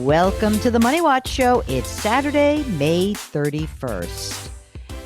Welcome to the Money Watch Show. It's Saturday, May 31st.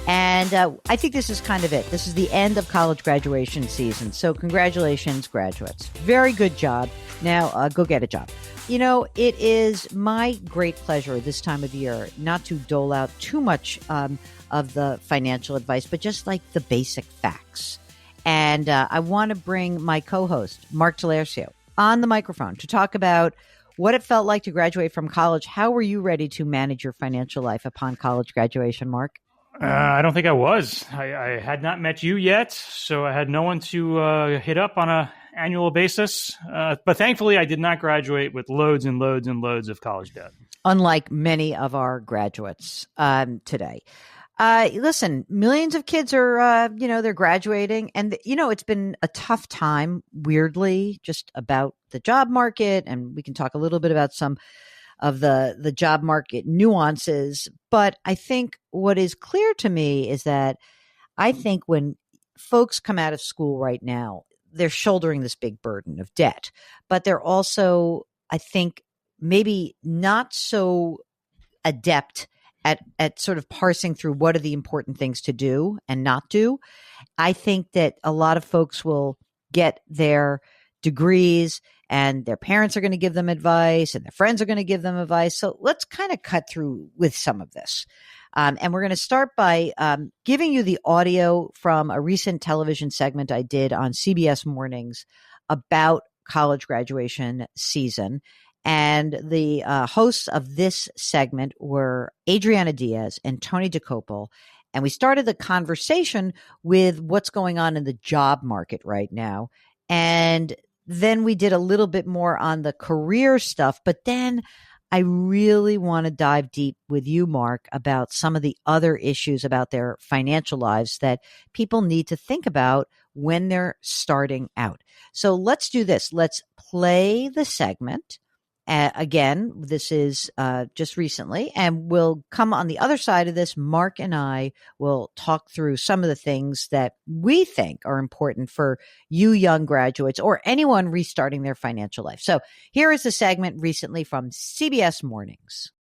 And I think this is kind of it. This is the end of college graduation season. So congratulations, graduates. Very good job. Now go get a job. You know, it is my great pleasure this time of year not to dole out too much of the financial advice, but just like the basic facts. And I want to bring my co-host, Mark Talercio, on the microphone to talk about what it felt like to graduate from college. How were you ready to manage your financial life upon college graduation, Mark? I don't think I was. I had not met you yet, so I had no one to hit up on an annual basis. But thankfully, I did not graduate with loads and loads and loads of college debt. Unlike many of our graduates today. Listen, millions of kids are, they're graduating. And, it's been a tough time, weirdly, just about the job market. And we can talk a little bit about some of the job market nuances. But I think what is clear to me is that I think when folks come out of school right now, they're shouldering this big burden of debt. But they're also, I think, maybe not so adept at sort of parsing through what are the important things to do and not do. I think that a lot of folks will get their degrees and their parents are going to give them advice and their friends are going to give them advice. So let's kind of cut through with some of this. And we're going to start by giving you the audio from a recent television segment I did on CBS Mornings about college graduation season. And the hosts of this segment were Adriana Diaz and Tony Dokoupil. And we started the conversation with what's going on in the job market right now. And then we did a little bit more on the career stuff. But then I really want to dive deep with you, Mark, about some of the other issues about their financial lives that people need to think about when they're starting out. So let's do this. Let's play the segment. Again, this is just recently, and we'll come on the other side of this. Mark and I will talk through some of the things that we think are important for you young graduates or anyone restarting their financial life. So here is a segment recently from CBS Mornings.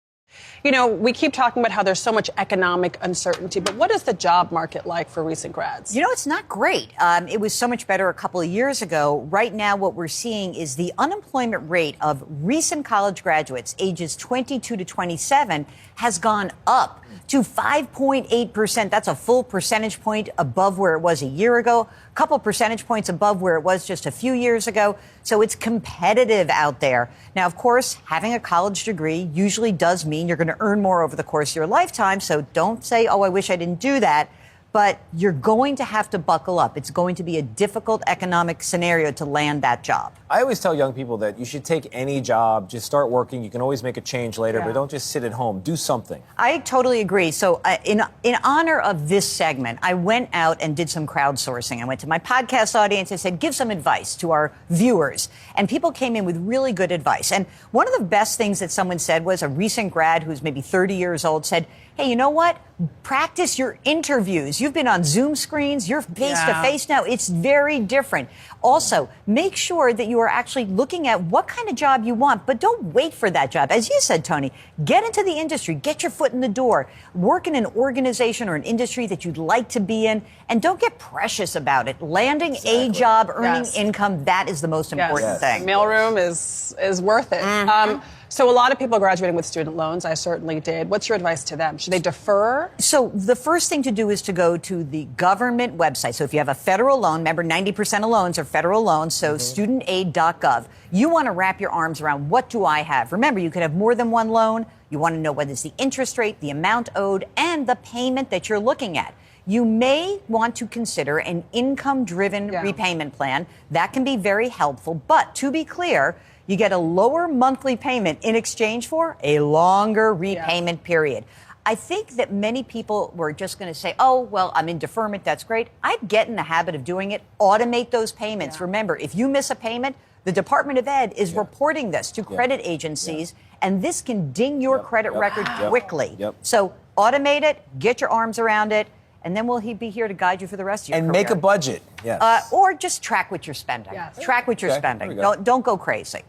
You know, we keep talking about how there's so much economic uncertainty, but what is the job market like for recent grads? You know, it's not great. It was so much better a couple of years ago. Right now, what we're seeing is the unemployment rate of recent college graduates ages 22 to 27 has gone up to 5.8%. That's a full percentage point above where it was a year ago, a couple percentage points above where it was just a few years ago. So it's competitive out there. Now, of course, having a college degree usually does mean you're going to earn more over the course of your lifetime. So don't say, oh, I wish I didn't do that. But you're going to have to buckle up. It's going to be a difficult economic scenario to land that job. I always tell young people that you should take any job, just start working. You can always make a change later, but don't just sit at home. Do something. I totally agree. So in honor of this segment, I went out and did some crowdsourcing. I went to my podcast audience and said, give some advice to our viewers. And people came in with really good advice. And one of the best things that someone said was a recent grad who's maybe 30 years old said, hey, you know what? Practice your interviews. You've been on Zoom screens. You're face-to-face now. It's very different. Also, make sure that you are actually looking at what kind of job you want, but don't wait for that job. As you said, Tony, get into the industry. Get your foot in the door. Work in an organization or an industry that you'd like to be in, and don't get precious about it. Landing a job, earning income, that is the most important thing. Mailroom is worth it. So a lot of people are graduating with student loans. I certainly did. What's your advice to them? Should they defer? So the first thing to do is to go to the government website. So if you have a federal loan, remember 90% of loans are federal loans, so studentaid.gov. You want to wrap your arms around, what do I have? Remember, you could have more than one loan. You want to know what is the interest rate, the amount owed, and the payment that you're looking at. You may want to consider an income-driven repayment plan. That can be very helpful. But to be clear, you get a lower monthly payment in exchange for a longer repayment period. I think that many people were just going to say, oh, well, I'm in deferment. That's great. I'd get in the habit of doing it. Automate those payments. Remember, if you miss a payment, the Department of Ed is reporting this to credit agencies, and this can ding your credit record quickly. So automate it, get your arms around it, and then we'll be here to guide you for the rest of your career. And make a budget. Or just track what you're spending. Track what you're spending. Don't go crazy.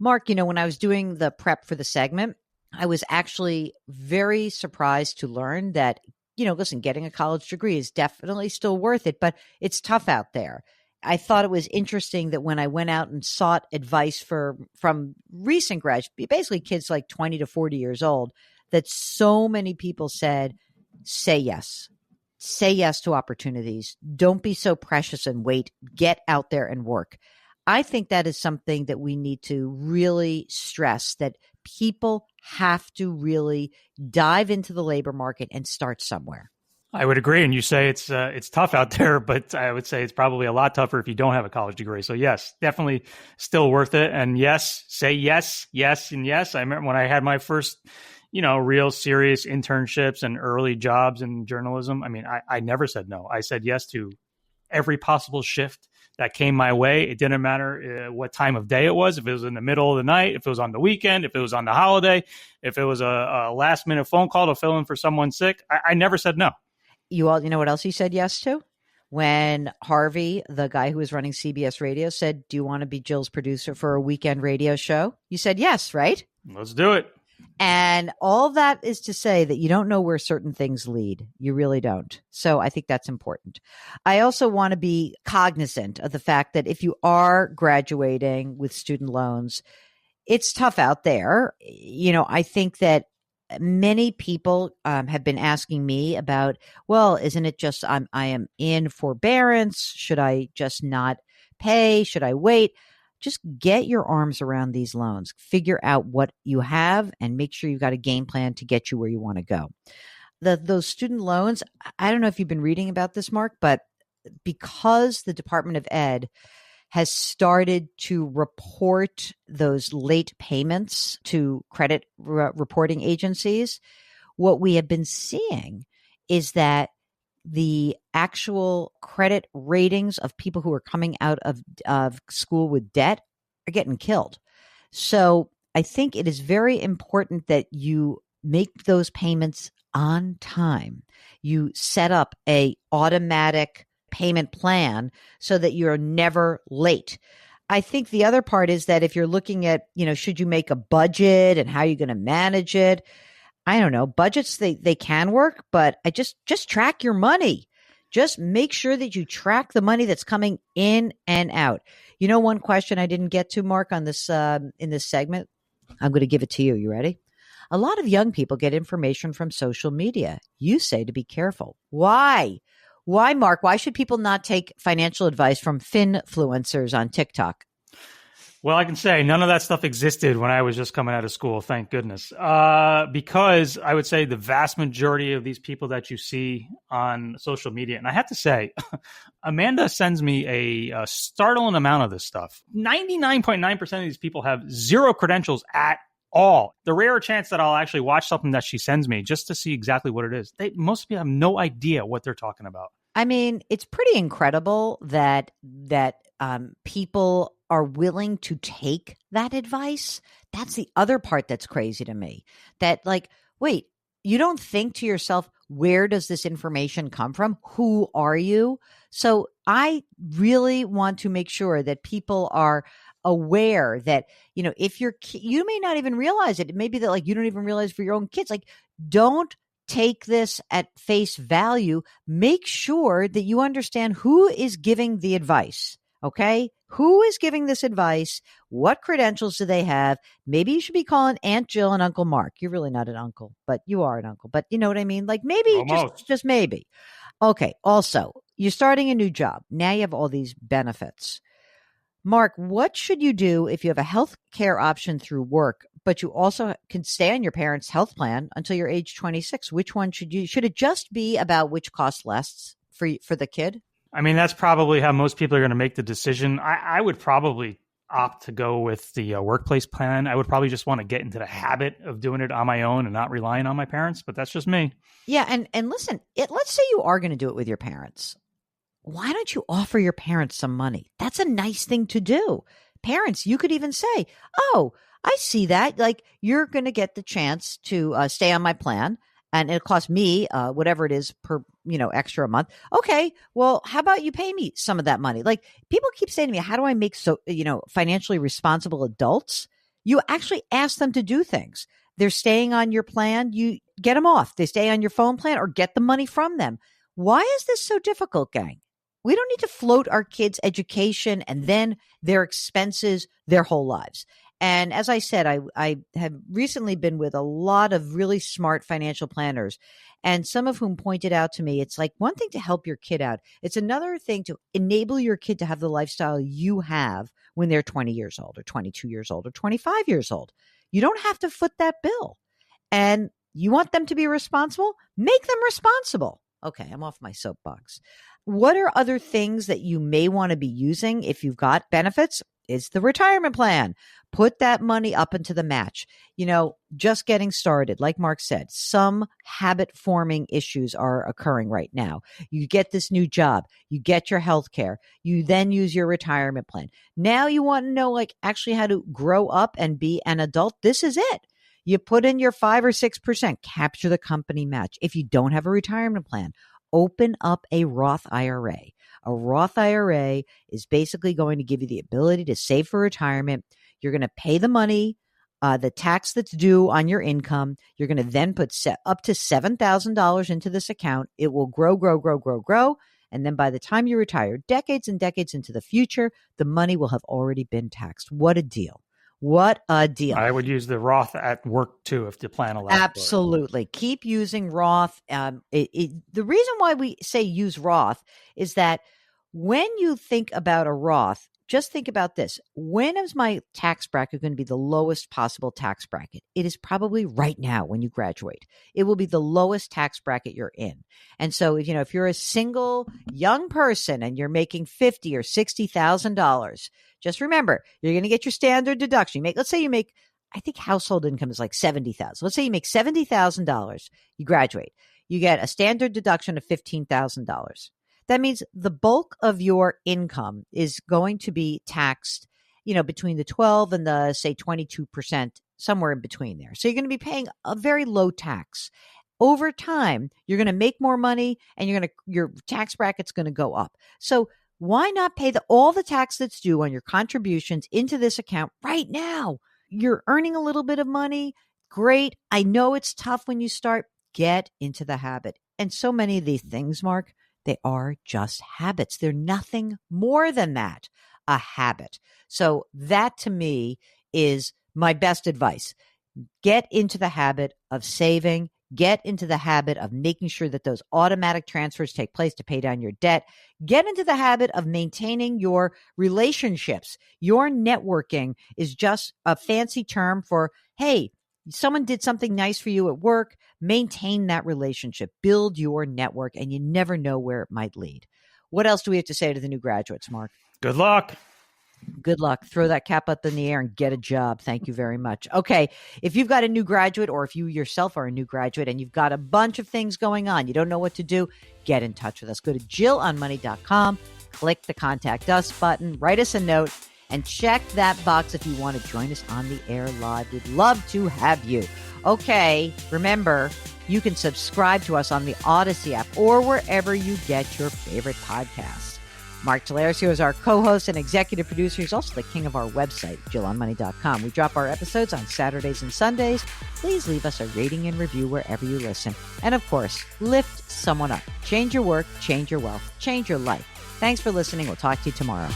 Mark, when I was doing the prep for the segment, I was actually very surprised to learn that, listen, getting a college degree is definitely still worth it, but it's tough out there. I thought it was interesting that when I went out and sought advice from recent graduates, basically kids like 20 to 40 years old, that so many people said, say yes. Say yes to opportunities. Don't be so precious and wait. Get out there and work. I think that is something that we need to really stress, that people have to really dive into the labor market and start somewhere. I would agree. And you say it's tough out there, but I would say it's probably a lot tougher if you don't have a college degree. So yes, definitely still worth it. And yes, say yes, yes, and yes. I remember when I had my first, real serious internships and early jobs in journalism. I mean, I never said no. I said yes to every possible shift that came my way. It didn't matter what time of day it was, if it was in the middle of the night, if it was on the weekend, if it was on the holiday, if it was a last minute phone call to fill in for someone sick. I never said no. You all, what else you said yes to? When Harvey, the guy who was running CBS Radio, said, do you want to be Jill's producer for a weekend radio show? You said yes, right? Let's do it. And all that is to say that you don't know where certain things lead. You really don't. So I think that's important. I also want to be cognizant of the fact that if you are graduating with student loans, it's tough out there. I think that many people have been asking me about, well, isn't it just I am in forbearance? Should I just not pay? Should I wait? Just get your arms around these loans. Figure out what you have and make sure you've got a game plan to get you where you want to go. Those student loans, I don't know if you've been reading about this, Mark, but because the Department of Ed has started to report those late payments to credit reporting agencies, what we have been seeing is that the actual credit ratings of people who are coming out of school with debt are getting killed. So I think it is very important that you make those payments on time. You set up a automatic payment plan so that you're never late. I think the other part is that if you're looking at, should you make a budget and how you're going to manage it? I don't know. Budgets, they can work, but I just track your money. Just make sure that you track the money that's coming in and out. One question I didn't get to, Mark, on this in this segment, I'm going to give it to you. You ready? A lot of young people get information from social media. You say to be careful. Why? Why, Mark? Why should people not take financial advice from finfluencers on TikTok? Well, I can say none of that stuff existed when I was just coming out of school, thank goodness. Because I would say the vast majority of these people that you see on social media, and I have to say, Amanda sends me a startling amount of this stuff. 99.9% of these people have zero credentials at all. The rare chance that I'll actually watch something that she sends me just to see exactly what it is. Most people have no idea what they're talking about. I mean, it's pretty incredible that people are willing to take that advice. That's the other part that's crazy to me. That wait, you don't think to yourself, where does this information come from? Who are you? So I really want to make sure that people are aware that, if you may not even realize it. It may be that you don't even realize for your own kids, don't take this at face value. Make sure that you understand who is giving the advice. Okay. Who is giving this advice? What credentials do they have? Maybe you should be calling Aunt Jill and Uncle Mark. You're really not an uncle, but you are an uncle. But you know what I mean? Maybe just maybe. Okay. Also, you're starting a new job. Now you have all these benefits. Mark, what should you do if you have a health care option through work, but you also can stay on your parents' health plan until you're age 26? Which one should it just be about which costs less for the kid? I mean, that's probably how most people are going to make the decision. I would probably opt to go with the workplace plan. I would probably just want to get into the habit of doing it on my own and not relying on my parents, but that's just me. Yeah. And listen, let's say you are going to do it with your parents. Why don't you offer your parents some money? That's a nice thing to do. Parents, you could even say, oh, I see that. You're going to get the chance to stay on my plan. And it'll cost me whatever it is per, extra a month. Okay, well, how about you pay me some of that money? People keep saying to me, how do I make financially responsible adults? You actually ask them to do things. They're staying on your plan. You get them off. They stay on your phone plan or get the money from them. Why is this so difficult, gang? We don't need to float our kids' education and then their expenses their whole lives. And as I said, I have recently been with a lot of really smart financial planners, and some of whom pointed out to me, it's like one thing to help your kid out. It's another thing to enable your kid to have the lifestyle you have when they're 20 years old or 22 years old or 25 years old. You don't have to foot that bill. And you want them to be responsible? Make them responsible. Okay, I'm off my soapbox. What are other things that you may want to be using if you've got benefits? It's the retirement plan. Put that money up into the match. Just getting started. Like Mark said, some habit forming issues are occurring right now. You get this new job. You get your health care. You then use your retirement plan. Now you want to know actually how to grow up and be an adult. This is it. You put in your 5 or 6%, capture the company match. If you don't have a retirement plan, open up a Roth IRA. A Roth IRA is basically going to give you the ability to save for retirement. You're going to pay the money, the tax that's due on your income. You're going to then put up to $7,000 into this account. It will grow. And then by the time you retire, decades and decades into the future, the money will have already been taxed. What a deal. What a deal. I would use the Roth at work too if the plan allows. Absolutely. Keep using Roth. The reason why we say use Roth is that when you think about a Roth, just think about this. When is my tax bracket going to be the lowest possible tax bracket? It is probably right now when you graduate. It will be the lowest tax bracket you're in. And so, if you're a single young person and you're making $50,000 or $60,000, just remember, you're going to get your standard deduction. Let's say you make, I think household income is like $70,000. Let's say you make $70,000. You graduate. You get a standard deduction of $15,000. That means the bulk of your income is going to be taxed, between the 12 and the, say, 22%, somewhere in between there. So you're going to be paying a very low tax. Over time, you're going to make more money and your tax bracket's going to go up. So why not pay all the tax that's due on your contributions into this account right now? You're earning a little bit of money. Great. I know it's tough when you start. Get into the habit. And so many of these things, Mark, they are just habits. They're nothing more than that, a habit. So that to me is my best advice. Get into the habit of saving. Get into the habit of making sure that those automatic transfers take place to pay down your debt. Get into the habit of maintaining your relationships. Your networking is just a fancy term for, hey, someone did something nice for you at work. Maintain that relationship. Build your network, and you never know where it might lead. What else do we have to say to the new graduates, Mark? Good luck. Good luck. Throw that cap up in the air and get a job. Thank you very much. Okay. If you've got a new graduate, or if you yourself are a new graduate and you've got a bunch of things going on, you don't know what to do, get in touch with us. Go to JillOnMoney.com, click the Contact Us button, write us a note, and check that box if you want to join us on the air live. We'd love to have you. Okay. Remember, you can subscribe to us on the Odyssey app or wherever you get your favorite podcasts. Mark Talercio is our co-host and executive producer. He's also the king of our website, JillOnMoney.com. We drop our episodes on Saturdays and Sundays. Please leave us a rating and review wherever you listen. And of course, lift someone up. Change your work, change your wealth, change your life. Thanks for listening. We'll talk to you tomorrow.